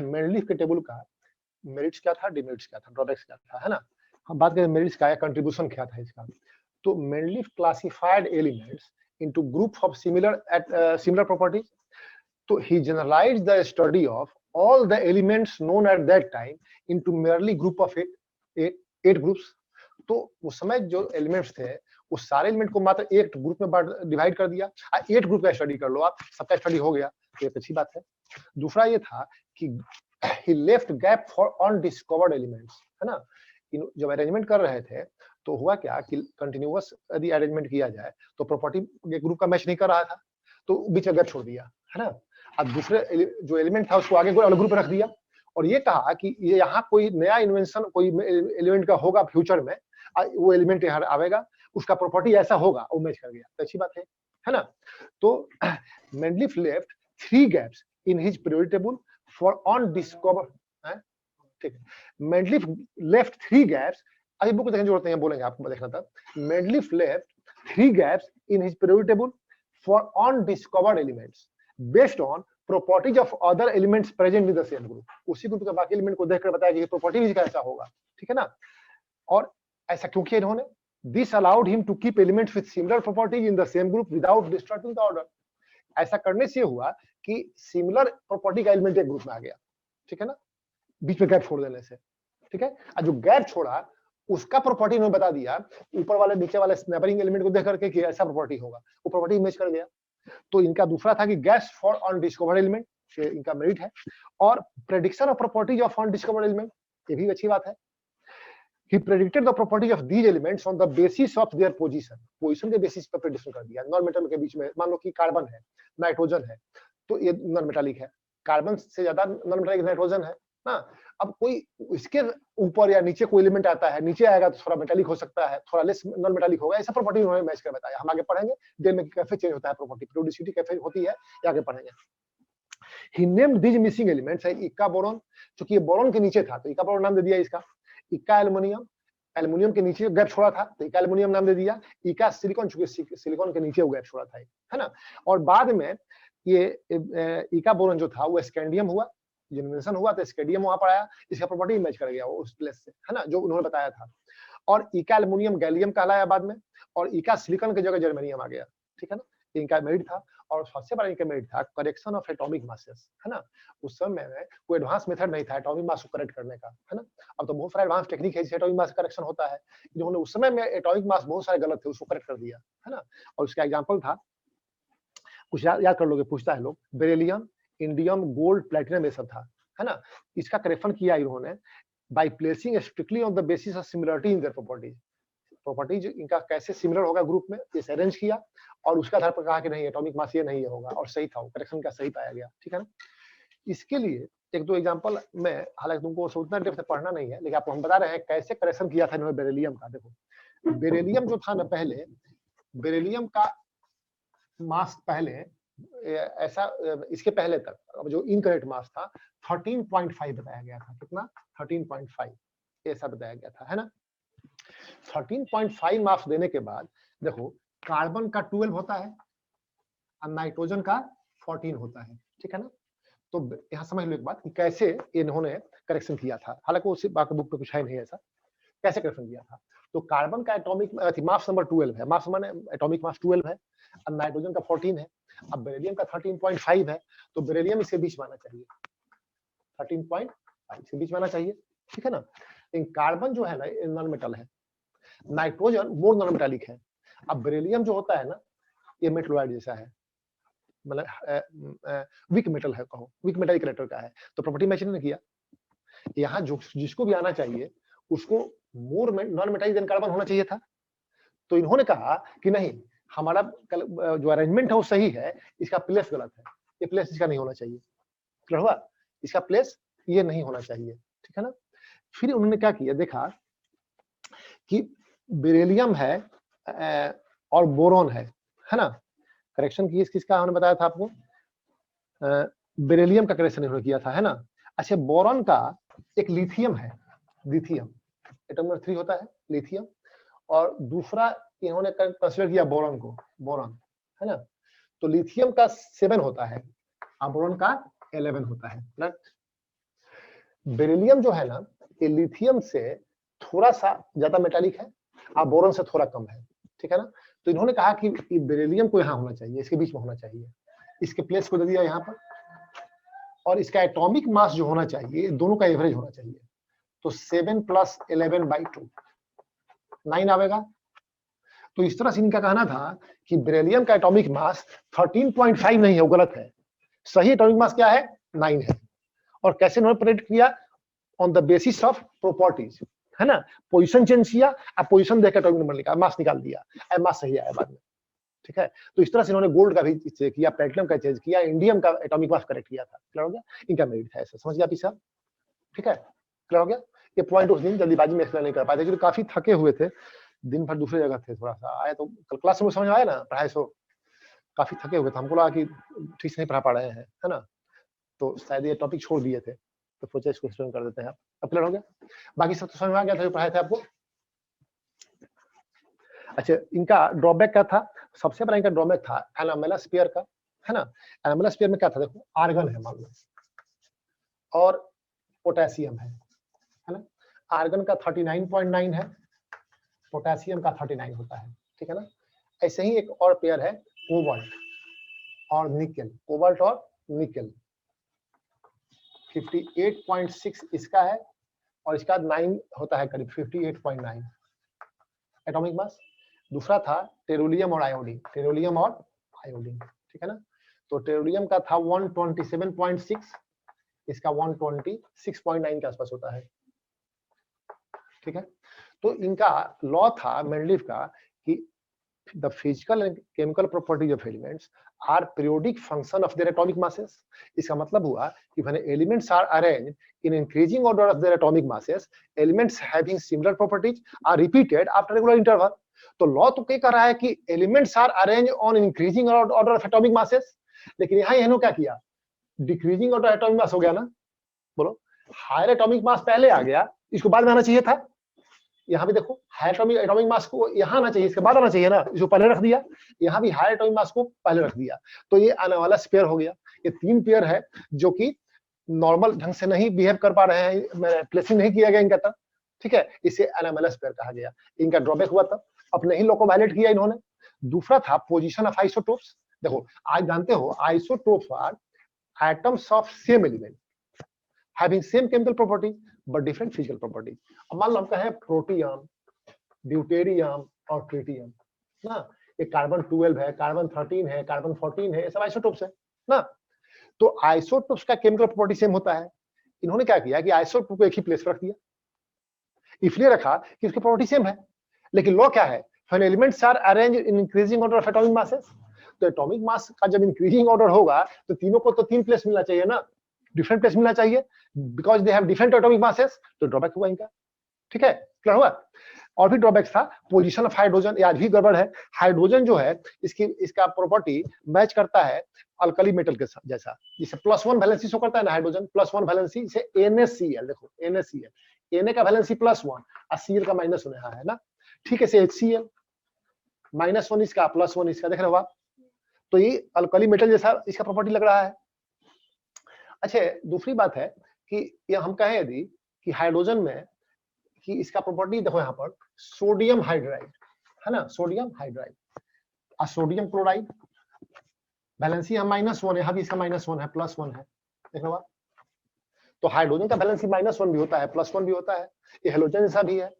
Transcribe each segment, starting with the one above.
Mendeleev के table का merits क्या था, डिमेरिट्स क्या था, ड्रॉबैक्स क्या था, है ना। हम बात करें मेरिट्स का या कंट्रीब्यूशन क्या था इसका, तो Mendeleev classified elements into group of similar properties. So he generalized the study of all the elements known at that time into merely group of eight groups. तो उस समय जो एलिमेंट्स थे उस सारे एलिमेंट को मात्र एक ग्रुप में डिवाइड कर दिया, 8 ग्रुप का स्टडी कर लो आप, सबका स्टडी हो गया, तो एक अच्छी बात है। दूसरा ये था कि he left gap for undiscovered elements, है ना। जब अरेंजमेंट कर रहे थे तो हुआ क्या कि कंटिन्यूअस यदि अरेंजमेंट किया जाए तो प्रॉपर्टी ग्रुप का मैच नहीं कर रहा था, तो बीच में गैप छोड़ दिया, है ना। अब दूसरे जो एलिमेंट था उसको आगे कोई अलग ग्रुप रख दिया और ये कहा कि ये यहाँ कोई नया इन्वेंशन कोई एलिमेंट का होगा फ्यूचर में, वो एलिमेंट यहाँ आवेगा, उसका प्रॉपर्टी ऐसा होगा, वो मैच कर गया, तो अच्छी बात है ना। तो Mendeleev left 3 gaps in his periodic table for undiscovered, ठीक है। मेंडलीफ लेफ्ट 3 गैप्स, अभी बुक देखने की जरूरत नहीं है, बोलेंगे आपको देखना था। Mendeleev left 3 gaps in his periodic table for undiscovered elements based on properties of other elements present in the same group. उसी ग्रुप के बाकी एलिमेंट को देखकर बताया कि ये प्रॉपर्टी इसका ऐसा होगा, ठीक है ना। और ऐसा क्यों किया इन्होंने? This allowed him to keep elements with similar properties in the same group without disturbing the order. ऐसा करने से हुआ कि सिमिलर प्रॉपर्टी का एलिमेंट एक ग्रुप में आ गया, ठीक है ना, बीच में गैप छोड़ देने से, ठीक है। और जो गैप छोड़ा उसका प्रॉपर्टी इन्होंने बता दिया ऊपर वाले नीचे वाले नेबरिंग एलिमेंट को देख करके कि ऐसा प्रॉपर्टी होगा, वो प्रॉपर्टी मैच कर गया। तो इनका दूसरा था कि गैस फॉर अनडिस्कवर्ड एलिमेंट, इनका मेरिट है। और prediction of properties of undiscovered element, ये भी अच्छी बात है। He predicted the properties of these elements on the basis of their position. Position के बेसिस पर प्रेडिक्शन कर दिया। नॉन मेटल के बीच में मान लो कि कार्बन है, नाइट्रोजन है, तो ये नॉन मेटालिक है, कार्बन से ज्यादा नॉन मेटालिक नाइट्रोजन है ना। अब कोई इसके ऊपर या नीचे कोई एलिमेंट आता है, नीचे आएगा तो थोड़ा मेटालिक हो सकता है, थोड़ा लेस नॉन मेटालिक होगा, ऐसा प्रॉपर्टी उन्होंने मैच कर बताया। हम आगे पढ़ेंगे डेल में कैसे चेंज होता है प्रॉपर्टी, पेरियोडिसिटी कैसे होती है, ये आगे पढ़ेंगे। He named these missing elements इक्का बोरॉन, क्योंकि ये बोरॉन के नीचे था तो इक्का बोरॉन नाम दे दिया इसका। इक्का एल्युमिनियम, एल्युमिनियम के नीचे गैप छोड़ा था तो इक्का एल्युमिनियम नाम दे दिया। इक्का सिलिकॉन, चूंकि सिलिकॉन के नीचे वो गैप छोड़ा था, है ना। और बाद में ये इक्का बोरॉन जो था वो स्कैंडियम हुआ, इन्वेंशन हुआ तो स्कैंडियम वहां पर आया, इसका प्रॉपर्टी मैच कर गया वो उस प्लेस से, है ना, जो उन्होंने बताया था। और इक्का एल्युमिनियम गैलियम कहलाया बाद में, और इक्का सिलिकॉन की जगह जर्मेनियम आ गया, ठीक है ना। इनका मेरिट था। और सबसे बड़ा इनका मेरिट था करेक्शन ऑफ एटॉमिक मासेस, है ना। उस समय में कोई एडवांस मेथड नहीं था एटॉमिक मास को करेक्ट करने का, है ना। अब तो बहुत सारे एडवांस टेक्निक है जिससे एटॉमिक मास करेक्शन होता है। इन्होंने उस समय में एटॉमिक मास बहुत सारे गलत थे उसको करेक्ट कर दिया, है ना। और उसका एग्जांपल था, कुछ याद कर लोगे, पूछता है लोग, बेरिलियम, इंडियम, गोल्ड, प्लैटिनम, ये सब था, है ना। इसका करेक्शन किया इन्होंने by placing strictly on the basis of similarity in their properties. Properties इनका कैसे सिमिलर होगा ग्रुप में, इसे अरेंज किया और उसका आधार पर कहा कि नहीं एटॉमिक मास ये नहीं होगा, और सही था, वो करेक्शन का सही पाया गया, ठीक है ना। इसके लिए एक दो एग्जांपल में, हालांकि तुमको उतना डेप्थ से पढ़ना नहीं है, लेकिन आपको हम बता रहे हैं कैसे करेक्शन किया था इन्होंने बेरिलियम का। देखो बेरिलियम जो था ना, पहले बेरिलियम का मास पहले ऐसा, इसके पहले तक जो इनकरेक्ट मास था 13.5 बताया गया था। कितना? 13.5 ऐसा बताया गया था, है ना। 13.5 मार्क्स देने के बाद देखो कार्बन का 12 होता है और नाइट्रोजन का 14 होता है, ठीक है ना। तो यहाँ समझ लो एक बात कि कैसे इन्होंने करेक्शन किया था, हालांकि उसी बाकी बुक पे कुछ है नहीं ऐसा, कैसे करेक्शन किया था। तो कार्बन का एटॉमिक मास नंबर 12 है, मास माने एटॉमिक मास 12 है, और नाइट्रोजन का 14 है। अब बेरिलियम का 13.5 है, तो बेरिलियम इसके बीच में आना चाहिए, 13.5 इसके बीच में आना चाहिए, ठीक है ना। कार्बन जो है ना नॉन मेटल है, नाइट्रोजन मोर नॉन मेटालिक है। अब बेरिलियम जो होता है ना, ये मेटलोइड जैसा है, मतलब वीक मेटल है, कहो वीक मेटालिक कैरेक्टर का है, तो प्रॉपर्टी मैच नहीं किया। यहाँ जो जिसको भी आना चाहिए उसको more non metallic than carbon होना चाहिए था। तो इन्होंने कहा कि नहीं, हमारा जो अरेंजमेंट है वो सही है, इसका प्लेस गलत है, ये प्लेस इसका नहीं होना चाहिए, क्लियर हुआ, इसका प्लेस ये नहीं होना चाहिए, ठीक है ना। फिर उन्होंने क्या किया, देखा कि बेरिलियम है और बोरॉन है ना। करेक्शन की किसका हमने बताया था आपको, बेरिलियम का करेक्शन इन्होंने किया था, है ना। अच्छा, बोरॉन का एक लिथियम है, लिथियम एटम नंबर 3 होता है लिथियम, और दूसरा इन्होंने कंसीडर किया बोरॉन को, बोरॉन, है ना। तो लिथियम का 7 होता है और बोरॉन का 11 होता है, राइट। बेरिलियम जो है ना, ये लिथियम से थोड़ा सा ज्यादा मेटालिक है और बोरॉन से थोड़ा कम है, ठीक है ना। तो इन्होंने कहा कि बेरिलियम को यहाँ होना चाहिए, इसके बीच में होना चाहिए, इसके प्लेस को दे दिया यहाँ पर, और इसका एटॉमिक मास जो होना चाहिए दोनों का एवरेज होना चाहिए। तो 7 + 11/2 9 आवेगा। तो इस तरह से इनका कहना था कि बेरिलियम का एटॉमिक मास 13.5 नहीं है, वो गलत है। सही एटॉमिक मास क्या है? 9 है। और कैसे उन्होंने प्रेडिक्ट किया? On the basis of properties, है ना। पोजीशन चेंज किया, अब पोजीशन देखकर एटॉमिक नंबर निकाला, मास निकाल दिया, अब मास सही आया बाद में, ठीक है। तो इस तरह से इन्होंने गोल्ड का भी चेक किया, प्लेटिनम का चेक किया, इंडियम का एटॉमिक मास करेक्ट किया था। क्लियर हो गया? इनका मेरिट था ऐसा, समझ गया पीछा, ठीक है। क्लियर हो गया? ये पॉइंट उस दिन जल्दीबाजी में एक्सप्लेन नहीं कर पाए थे क्योंकि काफी थके हुए थे, दिन भर दूसरे जगह थे, थोड़ा सा आए तो कल क्लास में समझ में आया ना, पढ़ाई सो काफी थके हुए थे, हमको लगा कि ठीक से नहीं पढ़ा पा रहे हैं, है ना। तो शायद ये टॉपिक छोड़ दिए थे, तो सोचा इसको एक्सप्लेन कर देते हैं। अब क्लियर हो गया? बाकी सब तो समझ में आ गया था जो पढ़ाया था आपको। अच्छा, इनका ड्रॉबैक क्या था? सबसे बड़ा इनका ड्रॉबैक था एनामेलस स्फीयर का, है ना। एनामेलस स्फीयर में क्या था? देखो, आर्गन है मान लो और पोटेशियम है ना। आर्गन का 39.9 है, पोटेशियम का 39 होता है, ठीक है ना। ऐसे ही एक और पेयर है कोबाल्ट और निकेल, कोबाल्ट और निकेल 58.6 इसका है और इसका 9 होता है, करीब 58.9 एटॉमिक मास। दूसरा था टेरुलियम और आयोडीन, टेरुलियम और आयोडीन, ठीक है ना। तो टेरुलियम का था 127.6, इसका 126.9 के आसपास होता है, ठीक है। तो इनका लॉ था मेंडलीफ का कि the physical and chemical properties of elements are periodic function of their atomic masses. इसका मतलब हुआ कि when elements are arranged in increasing order of their atomic masses, elements having similar properties are repeated after regular interval. तो law तो क्या कर रहा है कि elements are arranged on increasing order of atomic masses, लेकिन यहाँ इन्होंने क्या किया? डिक्रीजिंग ऑर्डर एटॉमिक मास हो गया ना, बोलो। हायर एटॉमिक मास पहले आ गया, इसको बाद में आना चाहिए था। यहाँ भी देखो, हायर एटॉमिक मास को यहाँ आना चाहिए, इसके बाद आना चाहिए ना, इसको पहले रख दिया। यहाँ भी हायर एटॉमिक मास को पहले रख दिया, तो ये आने वाला पेयर हो गया। ये 3 पेयर है जो कि नॉर्मल ढंग से नहीं बिहेव कर पा रहे हैं, प्लेसिंग नहीं किया गया इनका था, ठीक है। इसे एनामेलस पेयर कहा गया। इनका ड्रॉबैक हुआ था, अपने ही लॉ को वायलेट किया इन्होंने। दूसरा था पोजीशन ऑफ आइसोटोप्स। देखो, आज जानते हो isotopes are atoms of same element having same chemical property but different physical property। अब मान लो हम कहें प्रोटियम, ड्यूटेरियम और ट्रिटियम ना, ये कार्बन 12 है, कार्बन 13 है, कार्बन 14 है, ये सब आइसोटोप्स है ना। तो आइसोटोप्स का केमिकल प्रॉपर्टी सेम होता है। इन्होंने क्या किया कि आइसोटोप को एक ही प्लेस पर रख दिया, इसलिए रखा कि उसकी प्रॉपर्टी सेम है। लेकिन लॉ क्या है? when elements are arranged in increasing order of atomic masses, तो एटॉमिक मास का जब इंक्रीजिंग ऑर्डर होगा तो तीनों को तो 3 प्लेस मिलना चाहिए ना, डिफरेंट प्लेस मिलना चाहिए, because they have different atomic masses. तो ड्रॉबैक हुआ इनका, ठीक है। क्लियर हुआ? और भी ड्रॉबैक था पोजीशन ऑफ हाइड्रोजन, आज भी गड़बड़ है। हाइड्रोजन जो है इसका प्रॉपर्टी मैच करता है अल्कली मेटल के साथ, जैसा जिसे +1 वैलेंसी शो करता है ना हाइड्रोजन, +1 वैलेंसी, इसे NaCl, देखो NaCl, Na का वैलेंसी +1 और Cl का -1 यहाँ है ना, ठीक है। से HCl -1 इसका, +1 इसका, देख रहे हो आप। तो ये अल्कली मेटल जैसा इसका प्रॉपर्टी लग रहा है। अच्छा, दूसरी बात है कि ये हम कहें यदि कि हाइड्रोजन में कि इसका प्रॉपर्टी देखो, यहाँ पर सोडियम हाइड्राइड है ना, सोडियम हाइड्राइड और सोडियम क्लोराइड, वैलेंसी यहाँ -1, यहाँ भी इसका -1 है, +1 है, देख लो आप। तो हाइड्रोजन का वैलेंसी -1 भी होता है, +1 भी होता है। ये हेलोजन जैसा भी है।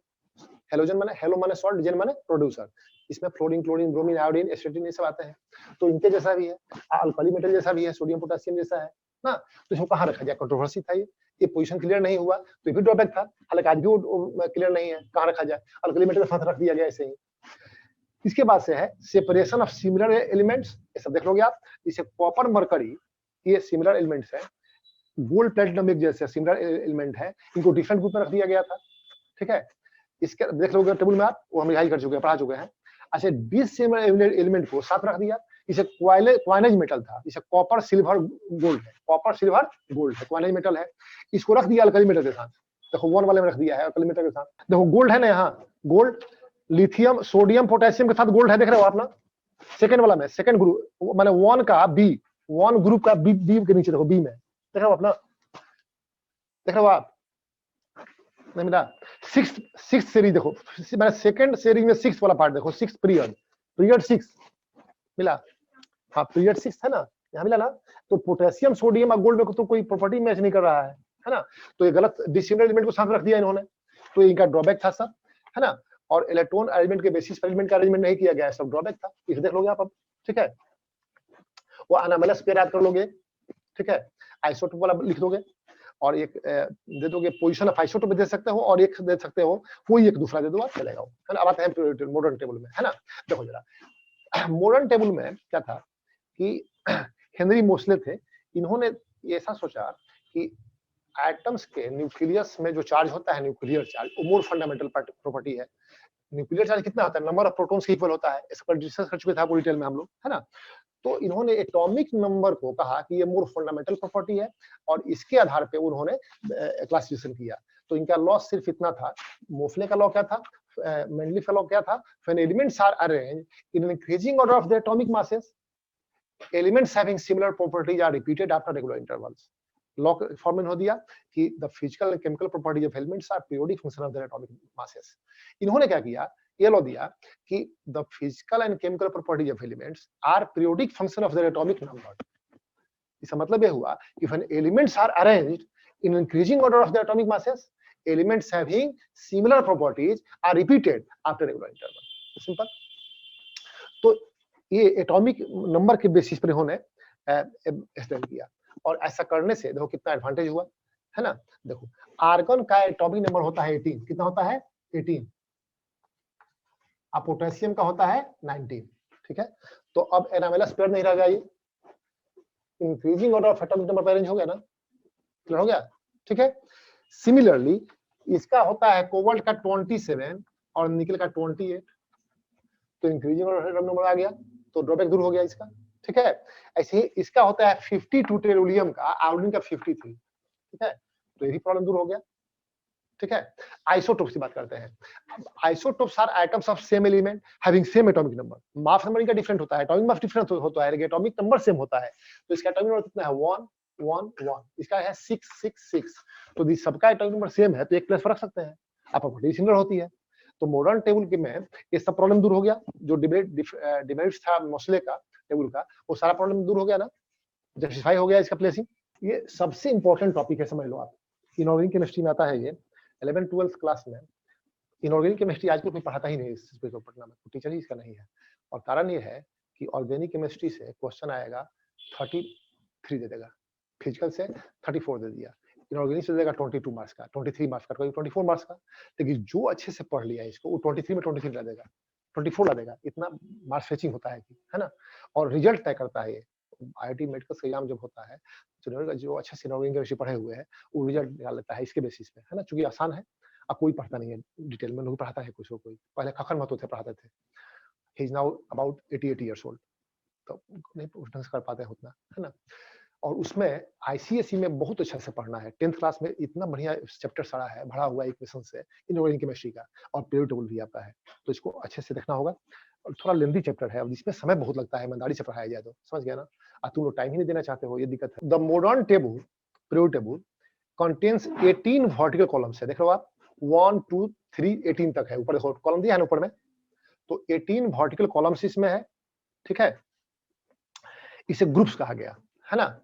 हेलोजन माने हेलो माने सॉल्ट, जेन माने प्रोड्यूसर। इसमें फ्लोरीन, क्लोरीन, ब्रोमीन, आयोडीन, एसिटिन ये सब आते हैं। तो इनके जैसा भी है, अल्कली मेटल जैसा भी है, सोडियम पोटेशियम जैसा है ना। तो इसको कहाँ रखा जाए? कंट्रोवर्सी था ये पोजीशन क्लियर नहीं हुआ, तो ये भी ड्रॉबैक था। हालांकि आज भी क्लियर नहीं है कहाँ रखा जाए, अल्कली मेटल के साथ रख दिया गया ऐसे ही। इसके बाद से है सेपरेशन ऑफ सिमिलर एलिमेंट्स, ये सब देख लोगे आप। इसे कॉपर, मरकरी, ये सिमिलर एलिमेंट्स है। गोल्ड, प्लेटिनम एक जैसे सिमिलर एलिमेंट है, इनको डिफरेंट ग्रुप में रख दिया गया था, ठीक है। इसके देख लोगे टेबल में आप, वो हम रिवाइज कर चुके हैं, पढ़ा चुके हैं। अच्छा, डिसिमिलर एलिमेंट को साथ रख दिया। इसे क्वाइनेज मेटल था, इसे कॉपर, सिल्वर, गोल्ड है, कॉपर, सिल्वर, गोल्ड है, क्वाइनेज मेटल है। इसको रख दिया अल्कली मेटल के साथ, देखो 1 वाले में रख दिया है अल्कली मेटल के साथ। देखो गोल्ड है ना, यहाँ गोल्ड, लिथियम, सोडियम, पोटेशियम के साथ गोल्ड है, देख रहे हो आप ना। सेकंड वाला में, सेकंड ग्रुप माने 1 का बी, 1 ग्रुप का बी के नीचे देखो, बी में देख रहे हो अपना, देख रहे हो आप। नहीं मिला। सिक्स सीरीज देखो, मैंने सेकंड सीरीज में सिक्स वाला पार्ट देखो, सिक्स पीरियड सिक्स मिला। हाँ पीरियड सिक्स है ना, यहाँ मिला ना। तो पोटेशियम सोडियम और गोल्ड में तो कोई प्रॉपर्टी मैच नहीं कर रहा है ना। तो ये गलत डिसिमिलर एलिमेंट को साथ रख दिया इन्होंने, तो इनका ड्रॉबैक था सब, है ना। और इलेक्ट्रॉन अरेंजमेंट के बेसिस पर एलिमेंट का अरेंजमेंट नहीं किया गया है, सब ड्रॉबैक था। इसे देख लोगे आप अब, ठीक है। वो अनामलस पेयर याद कर लोगे, ठीक है। आइसोटोप वाला लिख दोगे और एक दे दोगे पोजीशन ऑफ आइसोटोप दे सकते हो, और एक दे सकते हो कोई एक दूसरा दे दो, आप चलेगा, है ना। अब आते हैं मॉडर्न टेबल में, है ना। देखो जरा मॉडर्न टेबल में क्या था कि हेनरी मोसले थे, इन्होंने ऐसा सोचा कि एटम्स के न्यूक्लियस में जो चार्ज होता है, न्यूक्लियर चार्ज, वो मोर फंडामेंटल प्रॉपर्टी है। न्यूक्लियर चार्ज कितना होता है, नंबर ऑफ प्रोटॉन्स के इक्वल होता है, इस पर डिस्कस कर चुके थे आपको डिटेल में हम लोग, है ना। तो इन्होंने एटॉमिक नंबर को कहा कि ये मोर फंडामेंटल प्रॉपर्टी है, और इसके आधार पे उन्होंने क्लासिफिकेशन किया। तो इनका लॉ सिर्फ इतना था। मोसले का लॉ क्या था, मेंडलीफ का लॉ क्या था, when elements are arranged in increasing order of the atomic masses, elements having similar properties are repeated after regular intervals. Law form हो दिया कि the physical and chemical properties of elements are periodic function of their atomic masses. इन्होंने क्या किया, ये law दिया कि the physical and chemical properties of elements are periodic function of their atomic number. इसका मतलब ये हुआ कि when elements are arranged in increasing order of their atomic masses, elements having similar properties are repeated after regular interval. Simple. तो ये atomic number के basis पर इन्होंने एक्सटेंड किया, और ऐसा करने से देखो कितना एडवांटेज हुआ, है ना। देखो आर्गन का एटॉमिक नंबर होता है 18, कितना होता है 18, अब पोटेशियम का होता है 19, ठीक है। तो अब एनामेलस पेयर नहीं रह गया, ये increasing order of atomic number पर अरेंज हो गया ना, क्लियर हो गया, ठीक है। सिमिलरली इसका होता है कोबाल्ट का 27 और निकल का 28, तो इंक्रीजिंग ऑर्डर एटॉमिक नंबर आ गया, तो ड्रॉबैक दूर हो गया इसका, ठीक है। ऐसे ही इसका होता है 52 टेलुरियम का, आयोडीन का 53, ठीक है। तो ये भी प्रॉब्लम दूर हो गया, ठीक है। आइसोटोप्स की बात करते हैं। Isotopes are atoms of same element having same atomic number. Mass number इनका डिफरेंट होता है, एटॉमिक मास डिफरेंट होता है, लेकिन एटॉमिक नंबर सेम होता है। तो इसका एटॉमिक नंबर कितना है 1 1 1, इसका है 6 6 6। तो ये सबका एटॉमिक नंबर सेम है, तो एक प्लस रख सकते हैं, आप प्रॉपर्टी सिमिलर होती है। तो मॉडर्न टेबल के में ये सब प्रॉब्लम दूर हो गया, जो डिमेरिट्स था मोसले का टेबल का, वो सारा प्रॉब्लम दूर हो गया ना, जस्टिफाई हो गया इसका प्लेसिंग। ये सबसे इंपॉर्टेंट टॉपिक है, समझ लो आप। इनऑर्गेनिक केमिस्ट्री में आता है ये 11th 12th क्लास में। इनऑर्गेनिक केमिस्ट्री आजकल कोई पढ़ाता ही नहीं इस पेपर पढ़ना में, टीचर ही इसका नहीं है। और कारण ये है कि ऑर्गेनिक केमिस्ट्री से क्वेश्चन आएगा 33 दे देगा, फिजिकल से 34 दे दिया, इनऑर्गेनिक से देगा 22 मार्क्स का, 23 मार्क्स का, कोई 24 मार्क्स का। लेकिन जो अच्छे से पढ़ लिया इसको, वो 23 में 23 ला देगा, 24 ला देगा, इतना मार्क्स फेचिंग होता है ना। और रिजल्ट तय करता है ये। आईआईटी मेडिकल का एग्जाम जब होता है, जो अच्छे से इनऑर्गेनिक केमिस्ट्री पढ़े हुए हैं, वो रिजल्ट निकाल लेता है इसके बेसिस पे, है ना। चूंकि आसान है, अब कोई पढ़ता नहीं है डिटेल में, लोग पढ़ाता है कुछ को, कोई पहले खखन महतो थे पढ़ाते थे, he is now about 88 years old, तो नहीं ढंग से कर पाते हैं उतना, है ना। और उसमें आईसीएसई में बहुत अच्छा से पढ़ना है। 10th क्लास में इतना बढ़िया चैप्टर सारा है, भरा हुआ इक्वेशन से, इनऑर्गेनिक केमिस्ट्री का, और पीरियड टेबल भी आता है, तो इसको अच्छे से देखना होगा। और थोड़ा लेंथी चैप्टर है, और इसमें समय बहुत लगता है, ईमानदारी से पढ़ाया जाए तो, समझ गया ना। और तुम लोग टाइम ही नहीं देना चाहते हो, ये दिक्कत है। The modern table, period table contains 18 vertical columns है, देख लो आप, 1 2 3 18 तक है। ऊपर देखो कॉलम दिया है ना ऊपर में, तो 18 वर्टिकल कॉलम्स इसमें है, ठीक है। इसे ग्रुप्स कहा गया, है ना।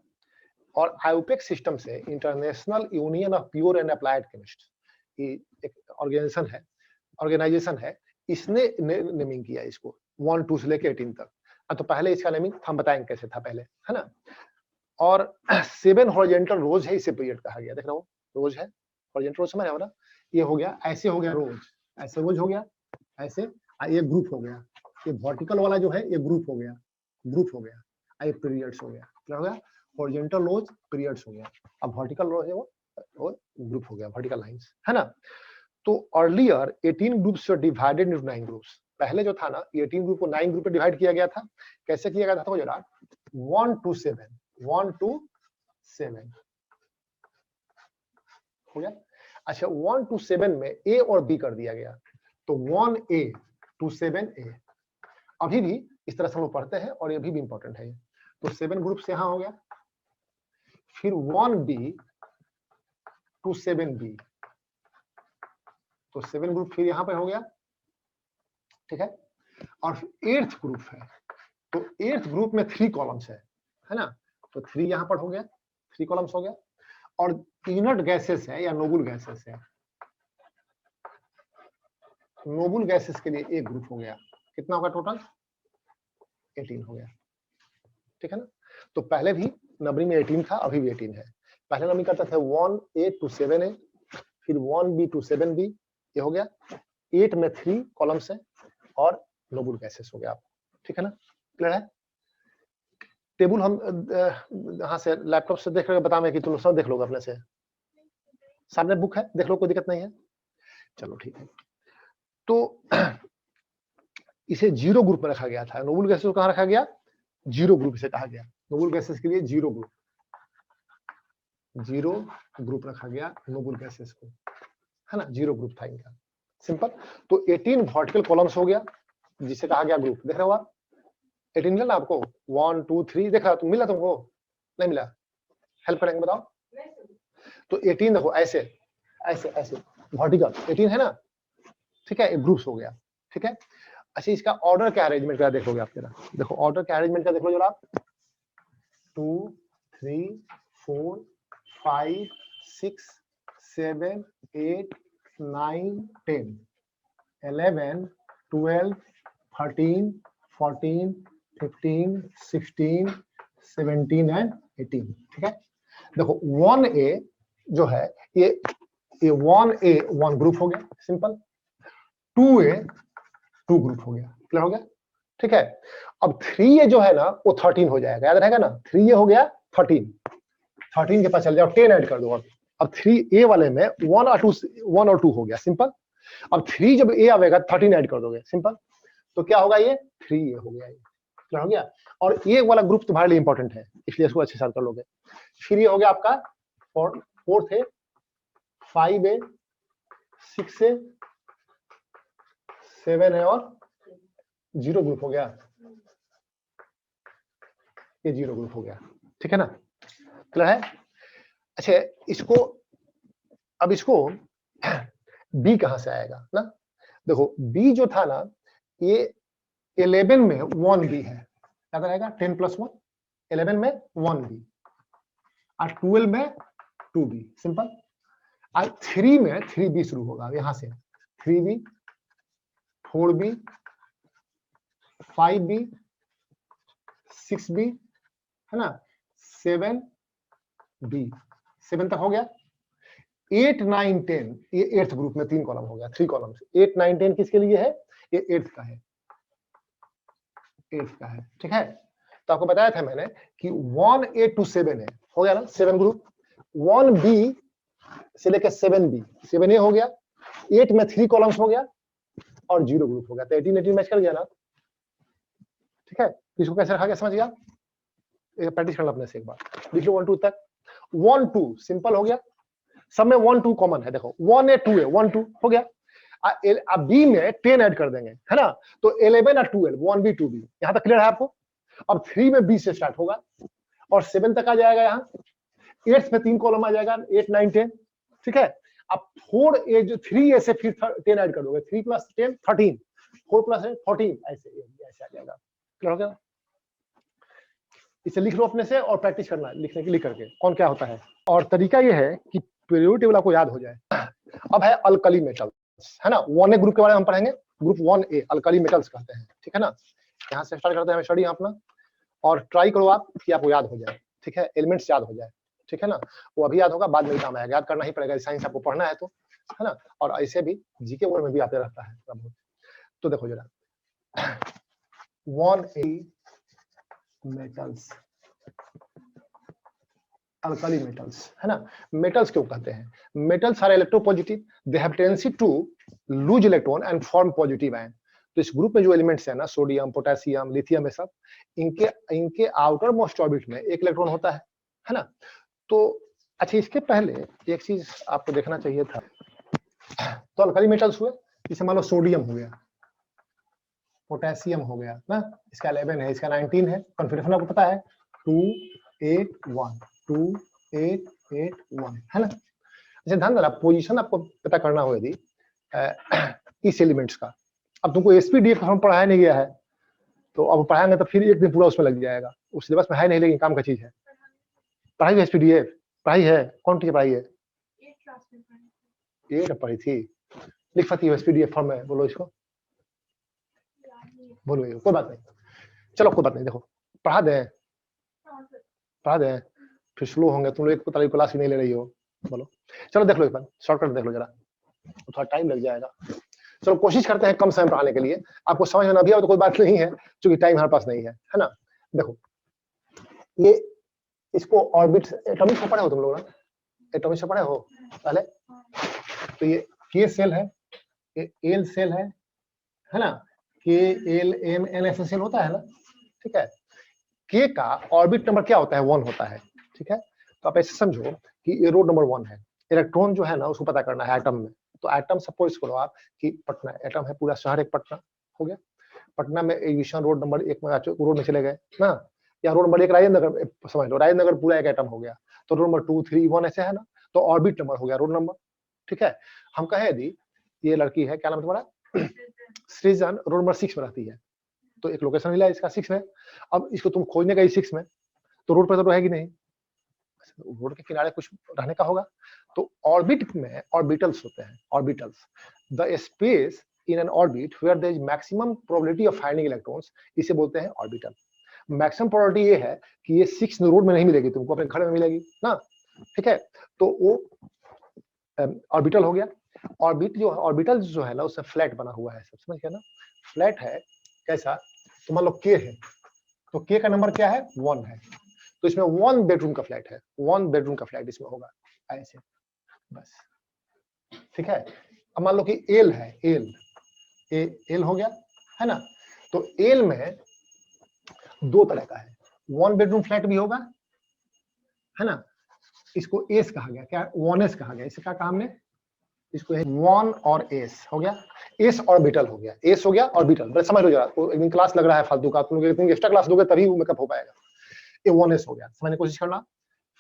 और आईयूपैक सिस्टम से international union of pure and applied chemist, ये एक ऑर्गेनाइजेशन है, इसने नेमिंग किया इसको 1 2 से लेके 18 तक। तो पहले इसका नेमिंग हम बताएंगे कैसे था पहले, है ना। और 7 हॉरिजॉन्टल रोज है, इसे पीरियड कहा गया, देख रहा हो रोज है, हॉरिजॉन्टल रोज समझ रहे हो ना। ये हो गया, ऐसे हो गया रोज, ऐसे रोज हो गया, ऐसे ये ग्रुप हो गया, ये वर्टिकल वाला जो है ये ग्रुप हो गया, ये पीरियड्स हो गया, क्या हो गया, हॉरिजॉन्टल रोज पीरियड्स हो गया। अब वर्टिकल रोज है वो ग्रुप हो गया, वर्टिकल लाइंस, है ना। तो earlier 18 groups were divided into 9 groups. पहले जो था ना, 18 ग्रुप को 9 ग्रुप में डिवाइड किया गया था। कैसे किया गया था, तो जरा 1 to 7 हो गया। अच्छा 1 to 7 में ए और बी कर दिया गया, तो 1A to 7A। अभी भी इस तरह से हम लोग पढ़ते हैं, और ये भी इंपॉर्टेंट है। तो 7 ग्रुप्स यहां हो गया, फिर 1B to 7B, तो 7 ग्रुप फिर यहाँ पे हो गया, ठीक है। और 8th ग्रुप है, तो 8th ग्रुप में 3 कॉलम्स है ना, तो 3 यहाँ पर हो गया, 3 कॉलम्स हो गया। और इनर्ट गैसेस है या नोबल गैसेस है, नोबल गैसेस के लिए एक ग्रुप हो गया, कितना होगा टोटल 18 हो गया, ठीक है ना। तो पहले भी नंबरिंग में 18 था, अभी भी 18 है। पहले नंबरिंग करते थे 1A to 7A, फिर 1B to 7B, ये हो गया। 8 में 3 कॉलम्स है और नोबल गैसेस हो गया, ठीक है ना, क्लियर है। टेबल हम यहाँ से लैपटॉप से देख रहे बतावे कि तुम सब देख लोगे अपने से, सामने बुक है, देख लो, कोई दिक्कत नहीं है, चलो ठीक है। तो इसे 0 ग्रुप में रखा गया था, नोबल गैसेस को कहाँ रखा गया, 0 ग्रुप से कहा गया, नोबल गैसेस के लिए 0 ग्रुप, 0 ग्रुप रखा गया नोबल गैसेस को, है ना, 0 ग्रुप था इनका, सिंपल। तो 18 वर्टिकल कॉलम्स हो गया, जिसे कहा गया ग्रुप, देख रहे हो आप 18 मिला ना आपको, 1 2 3 देखा, तुम मिला तुमको, नहीं मिला, हेल्प करेंगे बताओ। तो 18 देखो ऐसे ऐसे ऐसे वर्टिकल 18 है ना, ठीक है, एक ग्रुप्स हो गया, ठीक है। अच्छा, इसका ऑर्डर क्या अरेंजमेंट का देखोगे आप जरा, देखो ऑर्डर क्या अरेंजमेंट का देख लो जरा आप, 2 3 4 5 6 7 8 9 10 11 12 13 14 15 16 17 एंड 18, ठीक है। देखो 1A जो है ये 1A 1 ग्रुप हो गया, सिंपल। 2A 2 ग्रुप हो गया, क्लियर हो गया, ठीक है। अब 3A जो है ना वो 13 हो जाएगा, याद रहेगा ना, 3A हो गया 13, 13 के पास चल जाओ, 10 ऐड कर दो। अब 3A वाले में 1 और 2 हो गया, सिंपल। अब 3 जब A आएगा 13 ऐड कर दोगे, सिंपल। तो क्या होगा, ये 3A हो गया, ये क्लियर हो गया। और ये वाला ग्रुप तुम्हारे लिए इंपॉर्टेंट है, इसलिए इसको अच्छे से कर लोगे। फिर ये हो गया आपका 4th है, 5A 6A 7 है और 0 ग्रुप हो गया, ये 0 ग्रुप हो गया, ठीक है ना, क्लियर है। अच्छा, इसको अब इसको बी कहां से आएगा ना, देखो बी जो था ना, ये 11 में 1B है, याद रहेगा, 10 + 1 11 में 1B और 12 में 2B, सिंपल। और 3 में 3B शुरू होगा, यहां से 3B 4B 5B 6B, है ना, 7B 7 तक हो गया। 8 9 10 ये 8th ग्रुप में 3 कॉलम हो गया, 3 कॉलम। 8 9 10 किसके लिए है, ये 8th का है, 8th का है, ठीक है। तो आपको बताया था मैंने कि 1A to 7A हो गया ना, 7 ग्रुप। 1B से लेकर 7B, 7A हो गया, 8 में 3 कॉलम्स हो गया और 0 ग्रुप हो गया, तो 18 18 मैच कर गया ना, ठीक है। इसको कैसे रखा गया समझ गया, प्रैक्टिस करना अपने से एक बार, लिख लो 1 2 तक। 1 2 सिंपल हो गया, सब में 1 2 कॉमन है, देखो 1A 2A 1 2 हो गया। अब बी में 10 ऐड कर देंगे, है ना, तो 11 और 12 1B 2B, यहां तक क्लियर है आपको। अब 3 में B से स्टार्ट होगा और 7 तक आ जाएगा, यहाँ 8 में 3 कॉलम आ जाएगा, 8 9 10, ठीक है। अब 4A जो 3A से फिर 10 ऐड कर दोगे, 3 + 10 13, 4 + 8 14, ऐसे आ जाएगा, क्लियर हो गया। इसे लिख लो अपने से और प्रैक्टिस करना, लिखने के लिख करके कौन क्या होता है। और तरीका ये है कि पीरियोडिक टेबल आपको याद हो जाए। अब है अल्कली मेटल्स, है ना, 1A ग्रुप के बारे में हम पढ़ेंगे, ग्रुप 1A अल्कली मेटल्स कहते हैं, ठीक है ना। यहाँ से स्टार्ट करते हैं स्टडी अपना, और ट्राई करो आप कि आपको याद हो जाए, ठीक है, एलिमेंट्स याद हो जाए, ठीक है ना। वो अभी याद होगा, बाद में काम आएगा, याद करना ही पड़ेगा, साइंस आपको पढ़ना है तो, है ना। और ऐसे भी जीके वर्ड में भी आते रहता है बहुत। तो देखो जरा 1A मेटल्स, अल्कली मेटल्स, है ना। मेटल्स क्यों कहते हैं, metals are electropositive, they have tendency to lose electron and form positive ion. तो इस ग्रुप में जो एलिमेंट्स है ना, सोडियम पोटेशियम लिथियम, ये सब इनके आउटर मोस्ट ऑर्बिट में एक इलेक्ट्रॉन होता है ना। तो अच्छा, इसके पहले एक चीज आपको देखना चाहिए था। तो अल्कली मेटल्स हुए, जैसे मान लो सोडियम हो गया, पोटेशियम हो गया ना, इसका 11 है, इसका 19 है, कॉन्फिगरेशन आपको पता है 2 8 1 2 8 8 1, है ना। अच्छा ध्यान देना, पोजीशन आपको पता करना हो यदि, इस एलिमेंट्स का। अब तुमको एसपीडीएफ का फॉर्म पढ़ाया नहीं गया है, तो अब पढ़ाएंगे तो फिर एक दिन पूरा उसमें लग जाएगा। उस सिलेबस में है नहीं, लेकिन काम का चीज है। पढ़ाई है एसपीडीएफ, पढ़ाई है, कौन टीचर पढ़ाई है? ये पढ़ी थी। लिख सकती हो एसपीडीएफ फॉर्म में, बोलो इसको, बोलो ये, कोई बात नहीं, चलो कोई बात नहीं। देखो पढ़ा दें, पढ़ा दें, फिर स्लो होंगे तुम लोग, एक तारीख क्लास भी नहीं ले रही हो। बोलो, चलो देख लो एक बार, शॉर्टकट देख लो जरा, तो थोड़ा टाइम लग जाएगा। चलो कोशिश करते हैं कम समय पढ़ाने के लिए। आपको समझ में ना भी आओ तो कोई बात नहीं है, क्योंकि टाइम हमारे पास नहीं है ना। देखो ये इसको ऑर्बिट एटॉमिक से पढ़े हो तुम लोग ना, एटॉमिक से पढ़े हो पहले। तो ये के सेल है, ये एल सेल है ना, के एल एम एन ऐसा सेल होता है ना, ठीक है। के का ऑर्बिट नंबर क्या होता है? 1 होता है, ठीक है। तो आप ऐसे समझो कि ये रोड नंबर 1 है। इलेक्ट्रॉन जो है ना उसको पता करना है एटम में। तो एटम सपोज करो आप कि पटना एटम है, पूरा शहर एक पटना हो गया। पटना में एविएशन रोड नंबर 1 में रोड में चले गए ना, या रोड नंबर 1 राजेंद्र नगर समझ लो, राजेंद्र नगर पूरा एक एटम हो गया। तो रोड नंबर 2 3 1 ऐसे है ना, तो ऑर्बिट नंबर हो गया रोड नंबर, ठीक है। हम कहे यदि ये लड़की है, क्या नाम है तुम्हारा? सृजन, रोड नंबर 6 में रहती है, तो एक लोकेशन मिला इसका 6 में। अब इसको तुम खोजने का 6 में, तो रोड पर तो रहेगी नहीं, रोड के किनारे कुछ रहने का होगा। तो ऑर्बिट में ऑर्बिटल्स होते हैं, orbitals, the space in an orbit where there is maximum probability of finding electrons, इसे बोलते हैं ऑर्बिटल। मैक्सिमम प्रोबेबिलिटी ये है कि ये 6 रोड में नहीं मिलेगी तुमको, अपने घर में मिलेगी ना, ठीक है। तो वो ऑर्बिटल हो गया। ऑर्बिट जो ऑर्बिटल जो है ना उससे फ्लैट बना हुआ है, सब समझ गया ना। फ्लैट है कैसा? तो मान लो के है, तो के का नंबर क्या है? 1 है, तो इसमें 1 बेडरूम का फ्लैट है, 1 बेडरूम का फ्लैट इसमें होगा ऐसे, बस, ठीक है। अब मान लो कि एल है, एल हो गया है ना। तो एल में 2 तरह का है, 1 बेडरूम फ्लैट भी होगा है ना, इसको एस कहा गया, क्या 1s कहा गया, इसे क्या कहा हमने? इसको 1 और एस हो गया, एस ऑर्बिटल हो गया, एस हो गया ऑर्बिटल। बड़े समझ लो जरा, तो एक दिन क्लास लग रहा है फालतू का, तुम लोग एक्स्ट्रा क्लास दोगे तभी वो मेकअप हो पाएगा। ये 1s हो गया, समझने की कोशिश करना।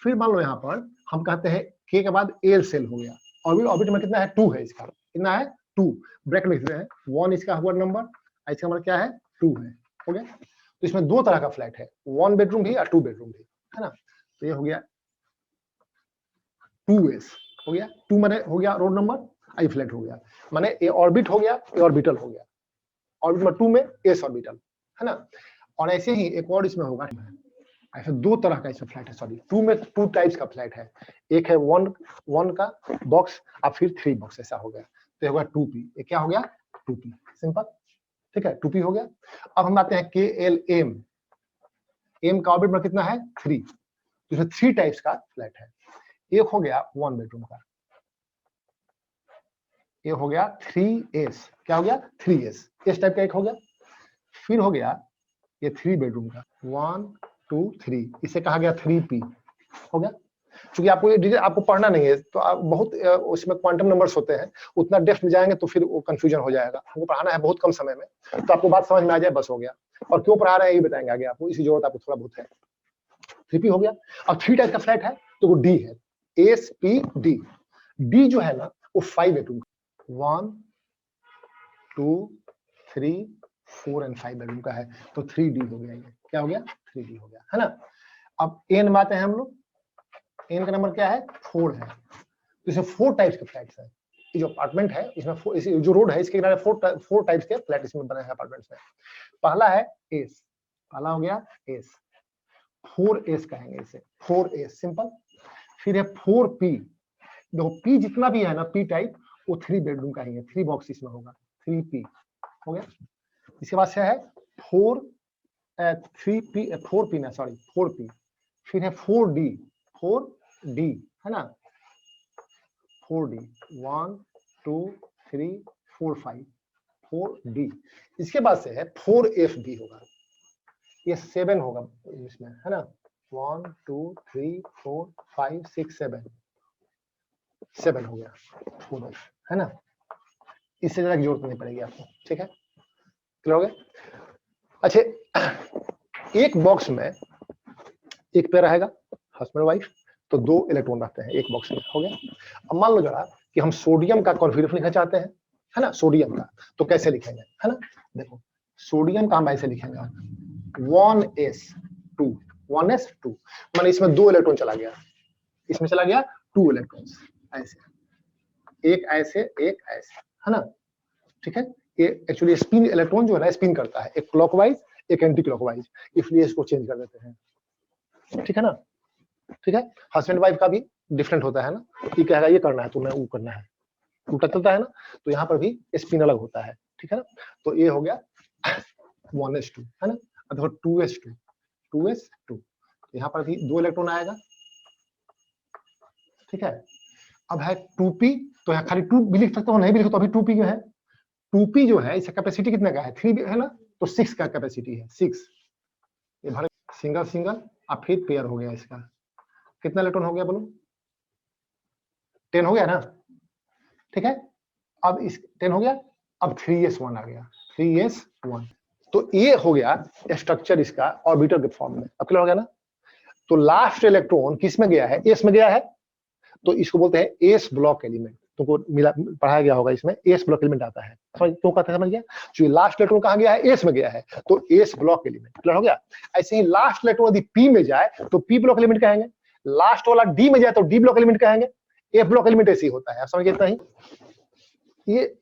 फिर मान लो यहाँ पर हम कहते हैं के के बाद एल सेल हो गया, ऑर्बिट में कितना है? 2 है, इसका कितना है? 2, ब्रैकेट में लिख रहे हैं 1 इसका हुआ नंबर, इसका नंबर क्या है? 2 है, हो गया। तो इसमें 2 तरह का फ्लैट है, 1 बेडरूम भी और 2 बेडरूम भी, है ना। तो ये हो गया 2s हो गया, 2 माने हो गया रोड नंबर, आई फ्लैट हो गया, माने ए ऑर्बिट हो गया, ए ऑर्बिटल हो गया, ऑर्बिट में 2 में एस ऑर्बिटल, है ना। और ऐसे ही एक और इसमें होगा, ऐसे 2 तरह का इसमें फ्लैट है, सॉरी 2 में 2 टाइप्स का फ्लैट है। एक है 1 का बॉक्स और फिर 3 बॉक्स, ऐसा हो गया, तो होगा 2p। ये क्या हो गया? 2p, सिंपल, ठीक है, 2p हो गया। अब हम आते हैं के एल एम, एम का ऑर्बिट में कितना है? 3, तो इसमें 3 टाइप्स का फ्लैट है। एक हो गया 1 बेडरूम का, ये हो गया 3s, क्या हो गया? 3s, इस टाइप का एक हो गया। फिर हो गया ये 3 बेडरूम का, 1 2 3, इसे कहा गया 3p, हो गया। क्योंकि आपको ये डिटेल आपको पढ़ना नहीं है, तो आप बहुत उसमें क्वांटम नंबर्स होते हैं, उतना डेप्थ में जाएंगे तो फिर वो कंफ्यूजन हो जाएगा। हमको पढ़ाना है बहुत कम समय में, तो आपको बात समझ में आ जाए बस, हो गया। और क्यों पढ़ा रहे हैं ये बताएंगे आगे आपको, इसी जरूरत आपको थोड़ा बहुत है। 3p हो गया। अब 3 टाइप का फ्लैट है, तो वो डी है, एस पी डी। डी जो है ना वो 5 बेडरूम, 1 2 3 4 एंड 5 बेडरूम का है, तो 3D हो गया। ये क्या हो गया? 3D हो गया, है ना। अब एन में आते हैं हम लोग, एन का नंबर क्या है? 4 है, तो इसमें 4 टाइप्स के फ्लैट्स हैं। ये जो अपार्टमेंट है इसमें इस जो रोड है इसके किनारे 4 टाइप्स के फ्लैट इसमें बने हैं अपार्टमेंट्स में। पहला है एस, पहला हो गया एस, 4s कहेंगे इसे, 4s सिंपल। फिर है 4p, देखो p जितना भी है ना p टाइप, वो 3 बेडरूम का ही है, 3 बॉक्स इसमें होगा, 3p हो गया। इसके बाद से है 4p ना, सॉरी 4p। फिर है 4d, 4d है ना, 4d 1 2 3 4 5, 4d। इसके बाद से है 4fd होगा, ये 7 होगा इसमें, है ना, 1 2 3 4 5 6 7 हो गया 4f, है ना। इससे ज्यादा की जरूरत नहीं पड़ेगी आपको, ठीक है, क्लियर हो गया। अच्छा, एक बॉक्स में एक पेयर रहेगा हस्बैंड वाइफ, तो 2 इलेक्ट्रॉन रहते हैं एक बॉक्स में, हो गया। अब मान लो जरा कि हम सोडियम का कॉन्फिगरेशन लिखना चाहते हैं, है ना, सोडियम का। तो कैसे लिखेंगे, है ना, देखो सोडियम का हम ऐसे लिखेंगे 1s2, 1s2 माने इसमें 2 इलेक्ट्रॉन चला गया, इसमें चला गया 2 इलेक्ट्रॉन्स, ऐसे एक ऐसे एक ऐसे, है ना, ठीक है। ये एक्चुअली स्पिन इलेक्ट्रॉन जो है ना स्पिन करता है, एक क्लॉकवाइज एक एंटी क्लॉकवाइज, इसलिए इसको चेंज कर देते हैं, ठीक है ना, ठीक है। हस्बैंड वाइफ का भी डिफरेंट होता है ना, ये कहेगा ये करना है तो मैं वो करना है, उल्टा चलता है ना, तो यहाँ पर भी स्पिन अलग होता है, ठीक है ना। तो ये हो गया 1s2, है ना, अथवा 2s2, 2s2, यहाँ पर भी 2 इलेक्ट्रॉन आएगा, ठीक है। अब है 2p, तो यहाँ खाली 2 भी लिख सकते हो, नहीं भी लिखो तो अभी 2p है। 2p जो है इसका कैपेसिटी कितने का है, 3 है ना, तो 6 का कैपेसिटी है, 6। ये भर सिंगल सिंगल, अब फिर पेयर हो गया इसका, कितना इलेक्ट्रॉन हो गया बोलो, 10 हो गया ना, ठीक है। अब इस 10 हो गया, अब 3s1 आ गया, 3s1, तो ये हो गया स्ट्रक्चर इसका ऑर्बिटल के फॉर्म में। अब क्लियर हो गया ना। तो लास्ट इलेक्ट्रॉन किस में गया है, एस में गया है, तो इसको बोलते हैं एस ब्लॉक एलिमेंट। तुमको मिला पढ़ाया गया होगा, इसमें एस ब्लॉक एलिमेंट आता है, समझ क्यों कहते हैं, समझ गया, जो लास्ट इलेक्ट्रॉन कहां गया है, एस में गया है, तो एस ब्लॉक एलिमेंट। क्लियर हो गया। ऐसे ही लास्ट इलेक्ट्रॉन यदि पी में जाए तो पी ब्लॉक एलिमेंट कहेंगे, लास्ट वाला डी में जाए तो डी ब्लॉक एलिमेंट कहेंगे, एफ ब्लॉक एलिमेंट ऐसे ही होता है, समझ गए। ये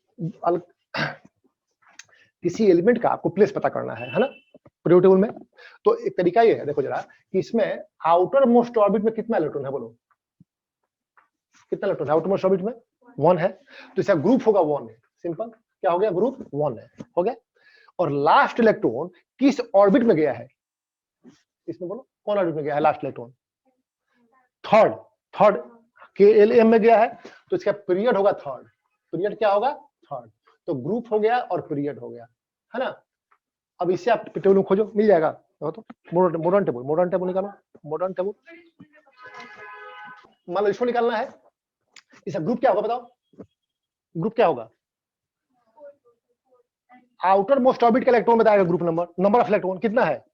किसी एलिमेंट का आपको प्लेस पता करना है ना, पीरियोडिक टेबल में। तो एक तरीका ये है, देखो जरा कि इसमें आउटर मोस्ट ऑर्बिट में कितना इलेक्ट्रॉन है, बोलो कितना इलेक्ट्रॉन है आउटर मोस्ट ऑर्बिट में, 1 है, तो इसका ग्रुप होगा 1 है, सिंपल, क्या हो गया, ग्रुप 1 है, हो गया। और लास्ट इलेक्ट्रॉन किस ऑर्बिट में गया है, इसमें बोलो कौन ऑर्बिट में गया है लास्ट इलेक्ट्रॉन, थर्ड KLM में गया है, तो इसका पीरियड होगा थर्ड, पीरियड क्या होगा, थर्ड। तो ग्रुप हो गया और पीरियड हो गया, है ना। अब इससे आप टेबल में खोजो, मिल जाएगा, तो मॉडर्न टेबल निकालो, मॉडर्न टेबल, मान लो इसको निकालना है, इसका ग्रुप क्या होगा बताओ, ग्रुप क्या होगा, आउटर मोस्ट ऑर्बिट का इलेक्ट्रॉन बताएगा ग्रुप नंबर ऑफ इलेक्ट्रॉन कितना है,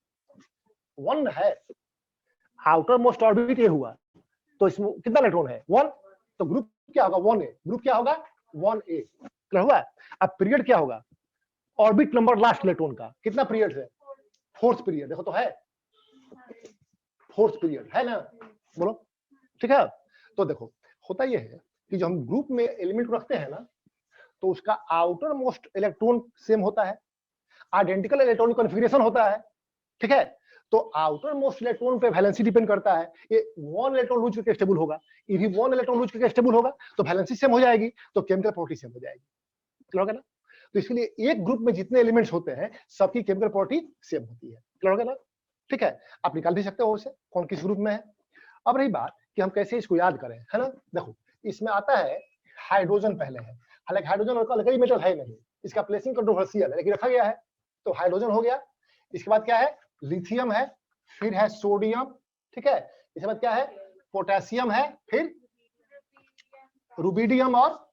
1 है, आउटर मोस्ट ऑर्बिट ये हुआ, तो इसमें कितना इलेक्ट्रॉन है, 1, तो ग्रुप क्या होगा, 1a, ग्रुप क्या होगा, 1a, क्लियर हुआ। अब पीरियड क्या होगा, ऑर्बिट नंबर लास्ट इलेक्ट्रॉन का कितना पीरियड है, 4th पीरियड, देखो तो है 4th पीरियड, है ना, बोलो, ठीक है। तो देखो होता यह है कि जो हम ग्रुप में एलिमेंट रखते हैं ना, तो उसका आउटर मोस्ट इलेक्ट्रॉन सेम होता है, आइडेंटिकल इलेक्ट्रॉनिक कॉन्फ़िगरेशन होता है, ठीक है। तो आउटर मोस्ट इलेक्ट्रॉन पे वैलेंसी डिपेंड करता है, ये 1 इलेक्ट्रॉन लूज करके स्टेबल होगा, ये भी 1 इलेक्ट्रॉन लूज करके स्टेबल होगा, तो वैलेंसी सेम हो जाएगी, तो केमिकल प्रॉपर्टी सेम हो जाएगी, क्लियर हो गया ना। तो इसलिए एक ग्रुप में जितने एलिमेंट्स होते हैं सबकी केमिकल प्रॉपर्टी सेम होती है, क्लियर हो गया ना, ठीक है। आप निकाल भी सकते हो उसे कौन किस ग्रुप में है। अब रही बात कि हम कैसे इसको याद करें, है ना, देखो इसमें आता है हाइड्रोजन पहले है, हालांकि हाइड्रोजन अल्कली मेटल है नहीं, इसका प्लेसिंग कंट्रोवर्शियल है, लेकिन रखा गया है, तो हाइड्रोजन हो गया। इसके बाद क्या है, लिथियम है, फिर है सोडियम, ठीक है, इसके बाद क्या है, पोटेशियम है, फिर रुबिडियम और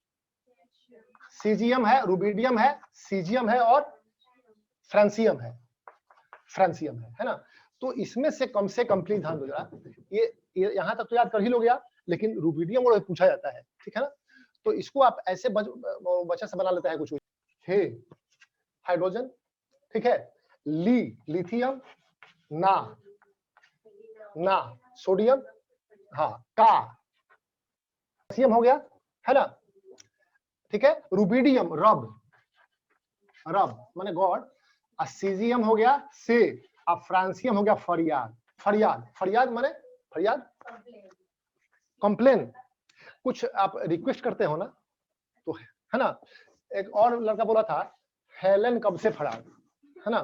सीजियम है, रुबिडियम है, सीजियम है और फ्रांसियम है, है ना। तो इसमें से कम प्लीज ध्यान दो जरा, ये यहां तक तो याद कर ही लोगे आप, लेकिन रुबिडियम और पूछा जाता है, ठीक है ना। तो इसको आप ऐसे बच्चा से बना लेते हैं कुछ, हे हाइड्रोजन, ठीक है, लिथियम, ना सोडियम, हाँ का सीएम हो गया, है ना, ठीक है, रुबिडियम रब माने गॉड, सीजियम हो गया से, अब फ्रांसियम हो गया फरियाद माने फरियाद, कंप्लेन, कुछ आप रिक्वेस्ट करते हो ना, तो है ना। एक और लड़का बोला था हेलन कब से फरार, है ना,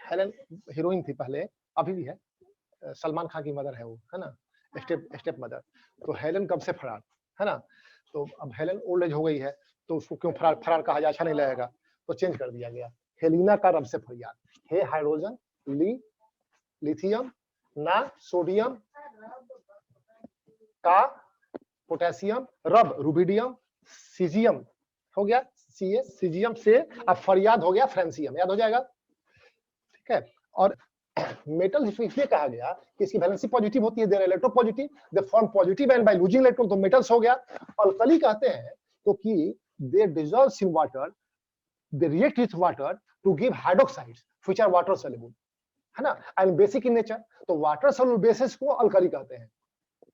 हेलन हीरोइन थी पहले, अभी भी है, सलमान खान की मदर है वो, है ना, स्टेप मदर, तो हेलन कब से फरार, है ना। तो अब हेलन ओल्ड एज हो गई है, तो उसको क्यों फरार कहा जाए, अच्छा नहीं लगेगा, तो चेंज कर दिया गया, हेलिना का रब से फरियाद, हे हाइड्रोजन, लिथियम, ना सोडियम, का पोटेशियम, रब रुबिडियम, सीजियम हो गया सीजियम से, अब फरियाद हो गया फ्रांसियम, याद हो जाएगा, ठीक है। और मेटल इसलिए कहा गया कि इसकी वैलेंसी पॉजिटिव होती है, they're electropositive, they form positive and by losing electron, तो मेटल्स हो गया। अल्कली कहते हैं क्योंकि they dissolve in water, they react with water to give hydroxides which are water soluble, है ना, and basic in nature. तो water soluble bases को अल्कली कहते हैं।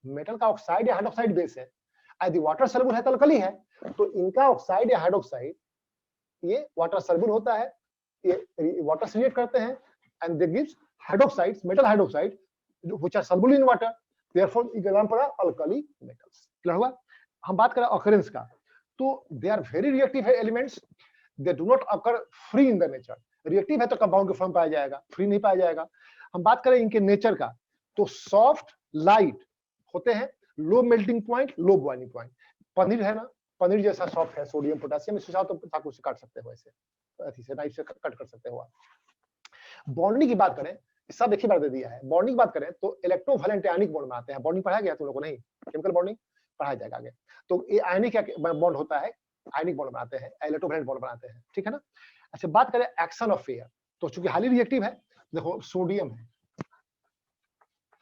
मेटल का ऑक्साइड या हाइड्रोक्साइड बेस है, यदि वाटर सॉल्युबल है तो अल्कली है, तो इनका ऑक्साइड या हाइड्रोक्साइड ये वाटर सॉल्युबल होता है, ये वाटर से रिएक्ट करते हैं and they gives hydroxides, metal hydroxide which are soluble in water, therefore example पड़ा अल्कली मेटल्स। क्लियर हुआ? हम बात करें ऑकरेंस का, तो they are very reactive elements, they do not occur free in the nature. Reactive है तो compound के फॉर्म पाया जाएगा, फ्री नहीं पाया जाएगा। हम बात करें इनके नेचर का, तो सॉफ्ट लाइट होते हैं, low melting point, low boiling point. Paneer है ना, पनीर जैसा सॉफ्ट है, सोडियम पोटेशियम, इसके साथ तो चाकू से काट सकते हो, ऐसे ऐसे से नाइफ से कट कर सकते हो आप। बॉन्डिंग की बात करें, सब एक ही बार दे दिया है। बॉन्डिंग की बात करें तो इलेक्ट्रोवैलेंट आयनिक बॉन्ड बनाते हैं। बॉन्डिंग पढ़ाया गया तुम लोगों को? नहीं, केमिकल बॉन्डिंग पढ़ाया जाएगा आगे। तो ये आयनिक बॉन्ड होता है, आयनिक बॉन्ड बनाते हैं, इलेक्ट्रोवैलेंट बॉन्ड बनाते हैं, ठीक है ना। अच्छा, बात करें एक्शन ऑफ एयर, तो चूंकि हाईली रिएक्टिव है, देखो सोडियम है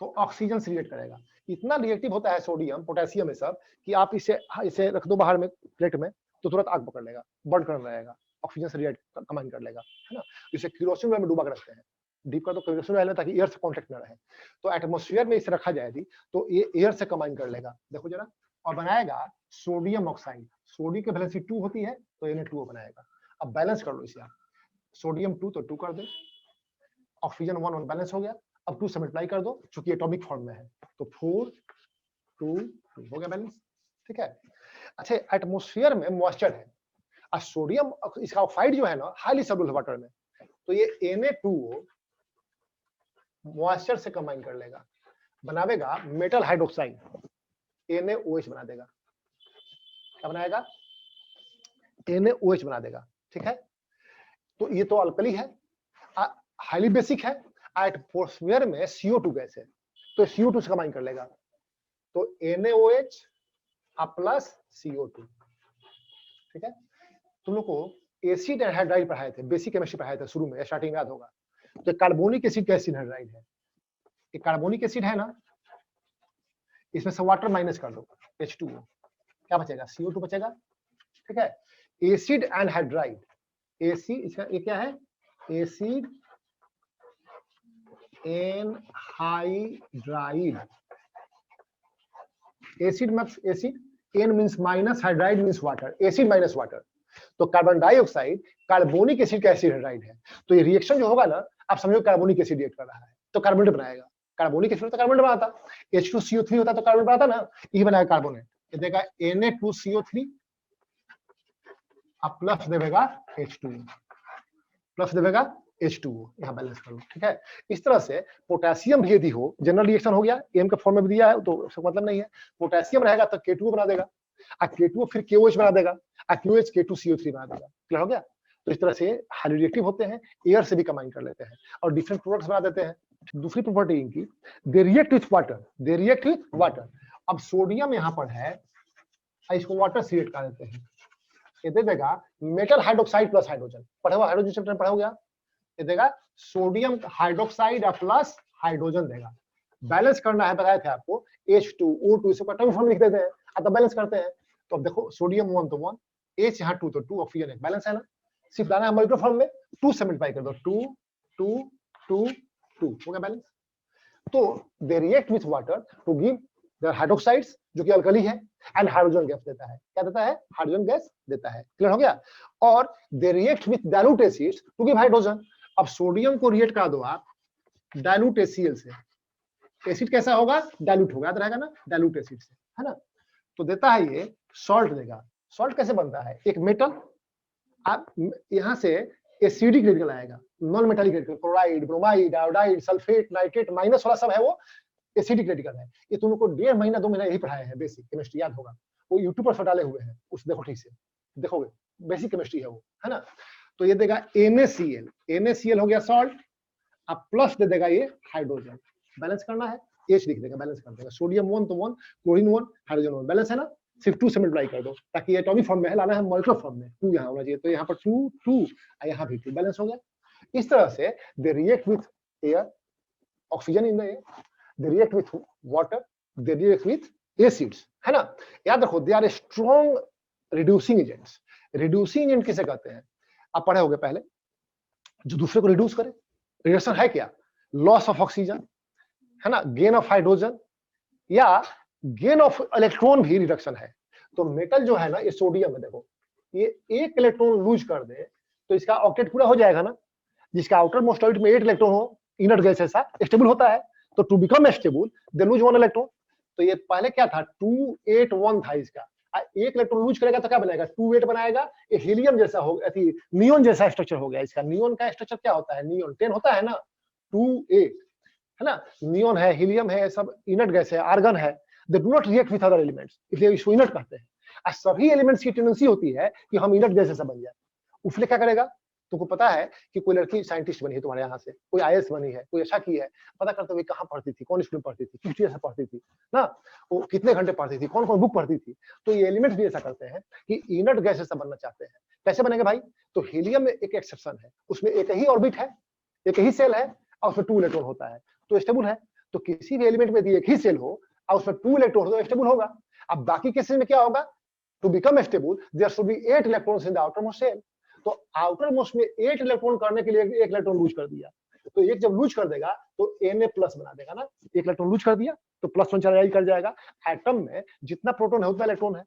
तो ऑक्सीजन से रिएक्ट करेगा। इतना रिएक्टिव होता है सोडियम, पोटेशियम है सब, कि आप इसे रख दो बाहर में प्लेट में तो तुरंत आग पकड़ लेगा, बर्न करने लगेगा, ऑक्सीजन से रिएक्ट कंबाइन कर लेगा, है ना। इसे केरोसिन ऑयल में डुबा के रखते हैं, डीप कर दो केरोसिन ऑयल में, ताकि एयर से कांटेक्ट न रहे। तो एटमॉस्फेयर में इसे रखा जाएगी तो ये एयर से कंबाइन कर लेगा, देखो जरा, और बनाएगा सोडियम ऑक्साइड। सोडियम की वैलेंसी 2 होती है तो Na2O बनाएगा। अब बैलेंस कर लो इसे आप, सोडियम 2 तो 2 कर दे, ऑक्सीजन 1 बैलेंस हो गया। अब 2 से मल्टीप्लाई कर दो, चूंकि एटॉमिक फॉर्म में है, तो 4 2 2 हो गया बैलेंस, ठीक है। अच्छा, एटमॉस्फेयर में मॉइस्चर है, और सोडियम इसका ऑक्साइड जो है ना हाईली सॉल्युबल वाटर में, तो ये Na2O मॉइस्चर से कंबाइन कर लेगा, बनावेगा मेटल हाइड्रोक्साइड, NaOH बना देगा। क्या बनाएगा? NaOH बना देगा, ठीक है। तो ये तो अल्कली है, हाईली बेसिक है। एटमॉस्फेयर में CO2 गैस है, तो CO2 से कंबाइन कर लेगा, तो NaOH प्लस CO2, ठीक है। तुम लोग को एसिड एनहाइड्राइड पढ़ाए थे, बेसिक केमिस्ट्री पढ़ाए थे शुरू में, स्टार्टिंग में याद होगा। तो कार्बोनिक एसिड का एसिड एनहाइड्राइड है, ये कार्बोनिक एसिड है ना, इसमें से वाटर माइनस कर दो, H2O, क्या बचेगा? CO2 बचेगा, ठीक है। एसिड एनहाइड्राइड, एसिड, इसका ये क्या है? Acid anhydride. एसिड मतलब acid, an means minus, hydride means water, acid minus water. तो कार्बन डाइऑक्साइड कार्बोनिक एसिड का एसिड हाइड्राइड है, तो ये रिएक्शन जो होगा ना, आप समझो कार्बोनिक एसिड रिएक्ट कर रहा है, तो कार्बोनेट बनाएगा। कार्बोनिक एसिड तो कार्बोनेट बनाता, H2CO3 होता तो कार्बोनेट बनाता ना, ये बनाएगा कार्बोनेट। ये देगा Na2CO3 अब प्लस देगा H2O, प्लस देगा H2O, यहाँ बैलेंस कर लो, ठीक है। इस तरह से पोटेशियम भी यदि हो, जनरल रिएक्शन हो गया, एम के फॉर्म में भी दिया है तो उसका मतलब नहीं है। पोटेशियम रहेगा तो K2O बना देगा, K2O फिर KOH बना देगा, KOH K2CO3 बना देगा। क्लियर हो गया? तो इस तरह से हाईली रिएक्टिव होते हैं, एयर से भी कंबाइन कर लेते हैं और डिफरेंट प्रोडक्ट्स बना देते हैं। दूसरी प्रॉपर्टी इनकी, दे react with water, they react with water. अब सोडियम यहाँ पर है, इसको वाटर से रिएक्ट कर देते हैं, ये दे देगा मेटल हाइड्रोक्साइड प्लस हाइड्रोजन। पढ़े हुआ हाइड्रोजन चैप्टर पढ़ा हो गया, ये देगा सोडियम हाइड्रोक्साइड प्लस हाइड्रोजन देगा। बैलेंस करना है, बताए थे आपको, H2O2, इसको एटॉमिक फॉर्म लिख देते हैं, अब बैलेंस करते हैं। तो अब देखो सोडियम 1 तो 1, H यहाँ 2 तो 2, ऑक्सीजन एक, बैलेंस है ना। सिर्फ लाना है मल्टीपल फॉर्म में, 2 से मल्टीप्लाई कर दो, 2 2 2 2 हो गया बैलेंस। तो they react with water to give their hydroxides, जो कि अल्कली है, एंड हाइड्रोजन गैस देता है। क्या देता है? हाइड्रोजन गैस देता है। क्लियर हो गया? और they react with dilute acids to give hydrogen. अब सोडियम को रिएक्ट करा दो आप डाइल्यूट HCl से, एसिड कैसा होगा? डाइल्यूट होगा, याद रहेगा ना, डाइल्यूट एसिड से, है ना। तो देता है ये सॉल्ट देगा। सॉल्ट कैसे बनता है? एक मेटल, आप यहां से एसिडिक रेडिकल आएगा, non metallic radical, chloride, bromide, iodide, sulphate, nitrate, minus वाला सब है वो एसिडिक रेडिकल है। ये तुम लोग को 1.5 महीना 2 महीना यही पढ़ाए हैं, बेसिक केमिस्ट्री याद होगा, वो यूट्यूब पर डाले हुए हैं, उस देखो ठीक से देखोगे, बेसिक केमिस्ट्री है वो, है ना। तो ये देगा NaCl, NaCl हो गया सॉल्ट, अब प्लस दे देगा ये हाइड्रोजन, बैलेंस करना है, H लिख देगा, बैलेंस कर देगा। सोडियम 1 तो 1, क्लोरीन 1, हाइड्रोजन 1, बैलेंस है ना। सिर्फ 2 से मल्टीप्लाई कर दो, ताकि एटॉमिक फॉर्म में है, लाना है मॉलिक्यूलर फॉर्म में, 2 यहाँ होना चाहिए, तो यहाँ पर 2 2 यहाँ भी 2, बैलेंस हो गया। इस तरह से they react with air, oxygen in the air, they react with water, they react with acids, है ना। याद रखो, they are strong reducing agents. Reducing agent किसे कहते हैं? आप पढ़े होंगे पहले, जो दूसरे को रिड्यूस करे। रिडक्शन है क्या? लॉस ऑफ ऑक्सीजन, है ना, गेन ऑफ हाइड्रोजन, या गेन ऑफ इलेक्ट्रॉन भी रिडक्शन है। तो मेटल जो है ना, ये सोडियम है, देखो ये एक इलेक्ट्रॉन लूज कर दे तो इसका ऑक्टेट पूरा हो जाएगा ना, जिसका आउटर मोस्ट ऑर्बिट में 8 इलेक्ट्रॉन हो, इनर्ट गैस ऐसा स्टेबल होता है। तो to become stable they lose 1 electron. तो ये पहले क्या था, 281 था इसका, एक इलेक्ट्रॉन लूज करेगा तो क्या बनेगा, 28 बनाएगा। ये हीलियम जैसा हो, नियोन जैसा स्ट्रक्चर हो गया इसका। नियोन का स्ट्रक्चर क्या होता है, नियोन 10 होता है ना, 28 है ना, नियोन है, हीलियम है, सब इनर्ट गैस है, आर्गन है, दे do not react with other elements, इसलिए इसको इनर्ट कहते हैं। सभी एलिमेंट्स की टेंडेंसी होती है कि हम इनर्ट गैस जैसा बन जाए। उसने क्या करेगा, तुमको पता है कि कोई लड़की साइंटिस्ट बनी है तुम्हारे यहाँ से, कोई आईएएस बनी है, कोई अच्छा की है, पता करते हुए कहाँ पढ़ती थी, कौन स्कूल में पढ़ती थी, किस टीचर से पढ़ती थी ना, वो कितने घंटे पढ़ती थी, कौन कौन बुक पढ़ती थी। तो ये एलिमेंट्स भी ऐसा करते हैं कि इनर्ट गैस जैसा बनना चाहते हैं। कैसे बनेंगे भाई? तो हीलियम में एक एक्सेप्शन है, उसमें एक ही ऑर्बिट है, एक ही सेल है और उसमें 2 इलेक्ट्रॉन होता है, तो स्टेबल है। तो किसी भी एलिमेंट में यदि एक ही सेल हो और उसमें 2 इलेक्ट्रॉन हो तो स्टेबल होगा। अब बाकी केसेस में क्या होगा, to become stable there should be 8 electrons in the outer most shell. तो आउटर मोस्ट में 8 इलेक्ट्रॉन करने के लिए एक इलेक्ट्रॉन लूज कर दिया, तो एक जब लूज कर देगा तो Na प्लस बना देगा ना, एक इलेक्ट्रॉन लूज कर दिया तो +1 चार्ज कर जाएगा। एटम में जितना प्रोटॉन है उतना इलेक्ट्रॉन है,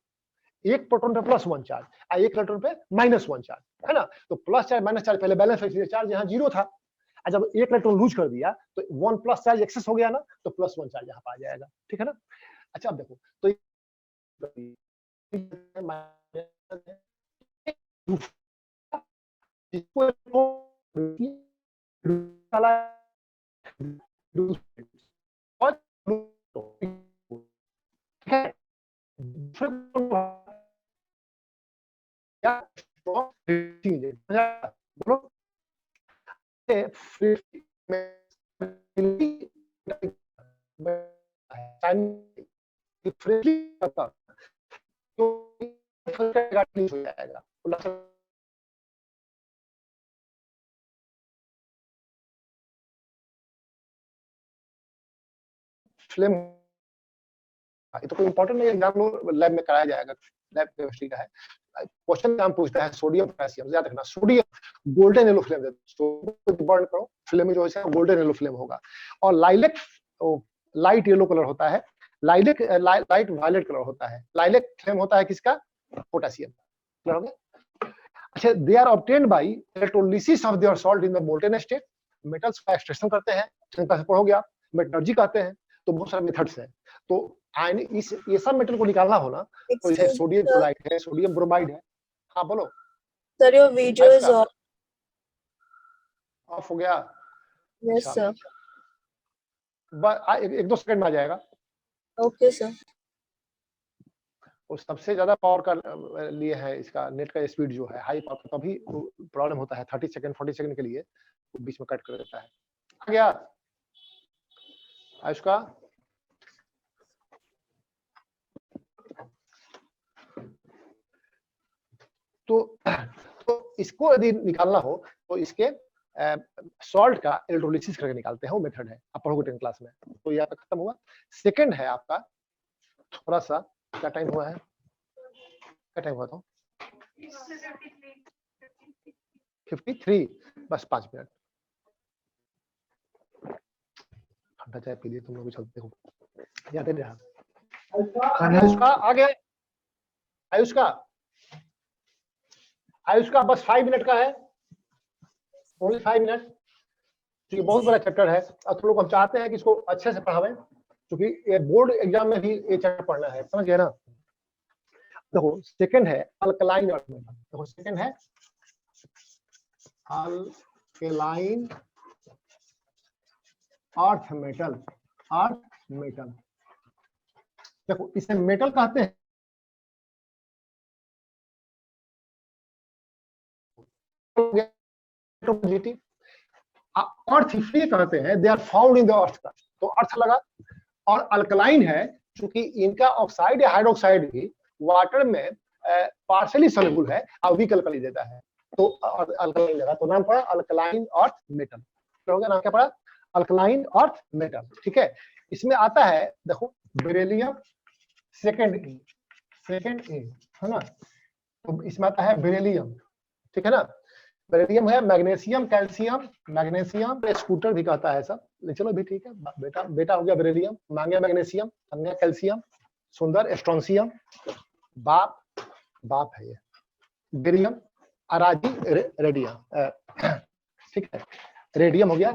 एक प्रोटॉन पे +1 चार्ज और एक इलेक्ट्रॉन पे -1 चार्ज, है ना। तो प्लस चार्ज माइनस चार्ज पहले बैलेंस है, चार्ज यहाँ 0 था, और जब एक इलेक्ट्रॉन लूज कर दिया तो 1 प्लस चार्ज एक्सेस हो गया ना, तो +1 चार्ज यहाँ पे आ जाएगा, ठीक है ना। अच्छा अब देखो, तो फ्लेम, ये तो कोई इंपॉर्टेंट नहीं, एग्जाम लैब में कराया जाएगा, लैब केमिस्ट्री का है। क्वेश्चन नाम पूछता है सोडियम पोटेशियम, याद रखना सोडियम गोल्डन येलो फ्लेम देता है, बर्न करो फ्लेम में जो है गोल्डन येलो फ्लेम होगा। और लाइलेक लाइट येलो कलर होता है, लाइलेक लाइट वायलेट कलर होता है। लाइलेक फ्लेम होता है किसका, पोटेशियम। क्लियर हो गया। अच्छा, they are obtained by electrolysis of their salt in the molten state. Metals का एक्सट्रैक्शन करते हैं, हो गया, मेटलर्जी कहते हैं। तो बहुत सारे मेथड्स हैं। तो आयन इस ये सब मेटल को निकालना हो ना, तो जैसे सोडियम क्लोराइड है, सोडियम ब्रोमाइड है। हाँ बोलो sir, your video is of हो गया। यस सर, एक दो सेकंड में आ जाएगा। Okay sir. और सबसे ज्यादा पावर का लिए है इसका नेट का स्पीड जो है हाई पावर, तभी प्रॉब्लम होता है। 30 सेकंड 40 सेकंड के लिए वो बीच में कट कर देता है। आ गया आयुष का? तो इसको यदि निकालना हो तो इसके सॉल्ट का इलेक्ट्रोलिसिस करके निकालते हैं, वो मेथड है, आप पढ़ोगे 10 क्लास में। तो ये आपका खत्म हुआ। सेकंड है आपका, थोड़ा सा क्या टाइम हुआ है, क्या टाइम हुआ था? 53, बस 5 मिनट ठंडा चाय पी लिए तुम लोग भी, चलते हो याद नहीं रहा। आयुष का आ गया, आयुष का बस 5 मिनट का है, ओनली 5 मिनट। तो ये बहुत बड़ा चैप्टर है और तुम लोग हम चाहते हैं कि इसको अच्छे से पढ़ावें, क्योंकि ये बोर्ड एग्जाम में भी ये चैप्टर पढ़ना है, समझ गए ना। देखो सेकंड है अल्कलाइन अर्थ मेटल। देखो सेकंड है alkaline earth metal. Earth metal, देखो इसे मेटल कहते हैं। अर्थ इसलिए कहते हैं, they are found in the earth का, तो अर्थ लगा। और अल्कलाइन है क्योंकि इनका ऑक्साइड या हाइड्रोक्साइड भी वाटर में पार्शियली सॉल्युबल है और वीक अल्कली देता है, तो अल्कलाइन लगा, तो नाम पड़ा अल्कलाइन अर्थ मेटल। हो गया, नाम क्या पड़ा, अल्कलाइन अर्थ मेटल। ठीक है, इसमें आता है देखो बेरिलियम सेकंड ए, है ना। तो इसमें आता है बेरिलियम, ठीक है ना। बेरिलियम है, मैग्नीशियम, कैल्शियम, मैग्नीशियम स्कूटर भी कहता है सब, चलो भी ठीक है। बेटा बेटा हो गया बेरिलियम, मांगे मैग्नीशियम, कन्या कैल्शियम, सुंदर स्ट्रोंशियम, बाप बाप है ये बेरियम, अराजी रेडियम, ठीक है, रेडियम हो गया।